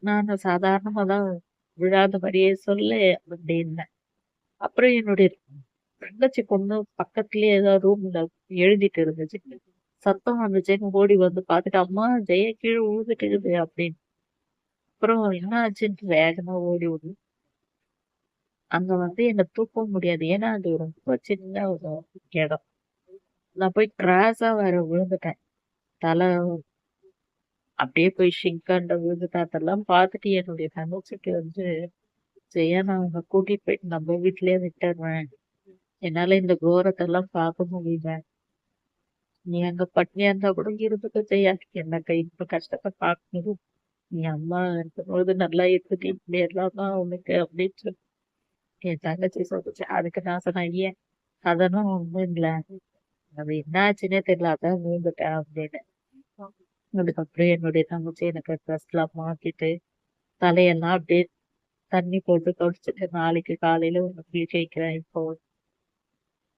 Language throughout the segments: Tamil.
நான் சாதாரணமா தான் விழாத மாரியே சொல்லு அப்டின்னேன். அப்புறம் என்னுடைய தங்கச்சி பொண்ணு பக்கத்துலயே ஏதோ ரூம்ல எழுதிட்டு இருந்துச்சு. சத்தம் வந்துச்சேன்னு ஓடி வந்து பாத்துட்டு, "அம்மா ஜெயா கீழ விழுந்துட்டுருக்குது" அப்படின்னு. அப்புறம் என்ன ஆச்சுன்ட்டு வேகமா ஓடி அங்க வந்து என்ன தூக்கவும் முடியாது. ஏன்னா, அது ரொம்ப சின்ன ஒரு இடம். நான் போய் கிராஸா வேற விழுந்துட்டேன். தல அப்படியே போய் ஷிங்காண்ட விழுந்துட்டேன். அதெல்லாம் பார்த்துட்டு என்னுடைய தங்கச்சிக்கு வந்து, "ஜெயா நான் உன்ன கூட்டிட்டு போயிட்டு நம்ம வீட்லயே விட்டுர்றேன். என்னால இந்த கோரத்தெல்லாம் பார்க்க முடியல. நீ அங்க பட்னியா இருந்தா கூட இருந்துக்க ஜெயா. எனக்கு இப்ப கஷ்டத்த பார்க்கணும். நீ அம்மா இருக்கும்போது நல்லா இருந்துட்டு இப்படி எல்லாமா உனக்கு" அப்படின்னு சொல்லி என் தங்கச்சி சொல்லுச்சு. அதுக்கு நான் சொன்னேன், "ஏன் அதெல்லாம் ஒண்ணும் இல்ல. அது என்ன ஆச்சுன்னே தெரியல. அதான் விழுந்துட்டேன்" அப்படின்னு. அதுக்கப்புறம் என்னுடைய தங்கச்சி எனக்கு ட்ரெஸ்லாம் மாத்திட்டு, தலையெல்லாம் அப்படியே தண்ணி போட்டு தொடச்சுட்டு, நாளைக்கு காலையில உன்ன குளிக்க வைக்கிறேன். இப்போ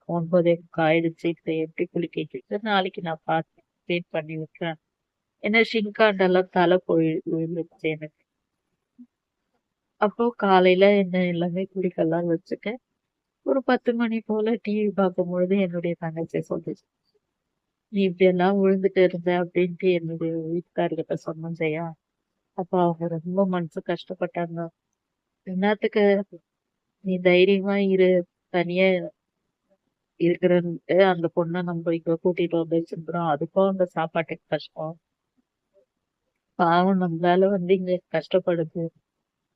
9:45 ஆயிடுச்சு. இப்ப எப்படி குளிக்க வைக்கிறது? நாளைக்கு நான் பார்த்து கிளீன் பண்ணி விட்டுறேன். ஏன்னா ஷிங்காண்டெல்லாம் தலை போய் விழுந்துருச்சு எனக்கு. அப்போ காலையில என்ன எல்லாமே குளிக்கலாம் வச்சுட்டு, ஒரு 10 மணி போல டிவி பார்க்கும்பொழுது என்னுடைய தங்கச்சி சொல்லுச்சு. "நீ இப்படியெல்லாம் விழுந்துட்டு இருந்த" அப்படின்ட்டு என்னுடைய வீட்டுக்காரர்கிட்ட சொன்னேன் ஜெயா. அப்ப அவங்க ரொம்ப மனசு கஷ்டப்பட்டாங்க. "என்னாத்துக்கு நீ தைரியமா இரு. தனியா இருக்கிறன்ட்டு அந்த பொண்ண நம்ம இங்க கூட்டிட்டு வந்து வச்சிருக்கிறோம். அதுக்கும் அந்த சாப்பாட்டுக்கு கஷ்டம். பாவம் நம்மளால வந்து இங்க கஷ்டப்படுது.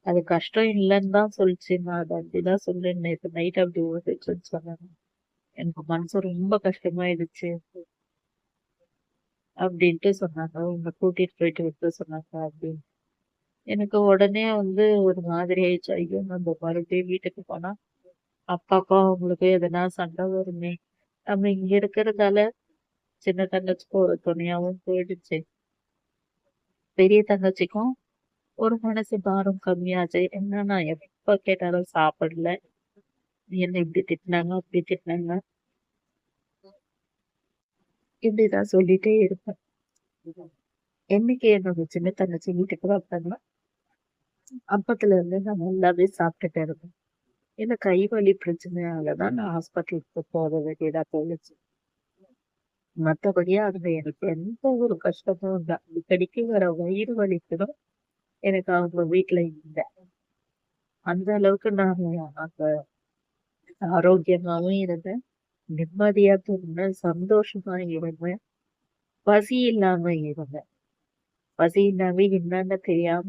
அது கஷ்டம் இல்லன்னு தான் சொல்லுச்சு. நான் அத அப்படிதான் சொன்னேன். நேத்து நைட் அப்படி விழுந்துச்சுன்னு சொன்னாங்க. எனக்கு மனசு ரொம்ப கஷ்டமாயிடுச்சு அப்படின்ட்டு சொன்னாங்க. உன்ன கூட்டிட்டு போயிட்டு விட்டு சொன்னாங்க அப்படின்னு. எனக்கு உடனே வந்து ஒரு மாதிரி ஆயிடுச்சு. ஐயோ! நம்ம மறுபடியும் வீட்டுக்கு போனா அப்பாக்கும் அவங்களுக்கும் எதனா சண்டை வருமே. நம்ம இங்க இருக்கிறதால சின்ன தங்கச்சிக்கும் ஒரு துணையாவும் போயிடுச்சு. பெரிய தங்கச்சிக்கும் ஒரு மனசு பாரம் கம்மியாச்சு. என்ன நான் எப்ப கேட்டாலும் சாப்பிடல. என்ன இப்படி திட்டினாங்க, அப்படி திட்டினாங்க. இப்படிதான் சொல்லிட்டே இருப்பேன். என்னைக்கு என்னோட சின்ன தங்கச்சி வீட்டுக்கு வந்தாங்களோ, அப்பத்துல இருந்து நான் நல்லாவே சாப்பிட்டுட்டு இருந்தேன். ஏன்னா கை வலி பிரச்சனையால தான் நான் ஹாஸ்பிட்டலுக்கு போக வேண்டியதா போயிடுச்சு. மத்தபடியா அதுல எனக்கு எந்த ஒரு கஷ்டமும் இல்ல. அடிக்கடிக்கு வர வயிறு வலிக்கு தான் எனக்கு அவங்க வீட்ல இல்ல. அந்த அளவுக்கு நான் அங்க ஆரோக்கியமாவும் இருந்தேன். நிம்மதியா தூங்குனேன். சந்தோஷமா இருந்தேன். பசி இல்லாம இருந்தேன். பசி இல்லாம என்னன்னு தெரியாம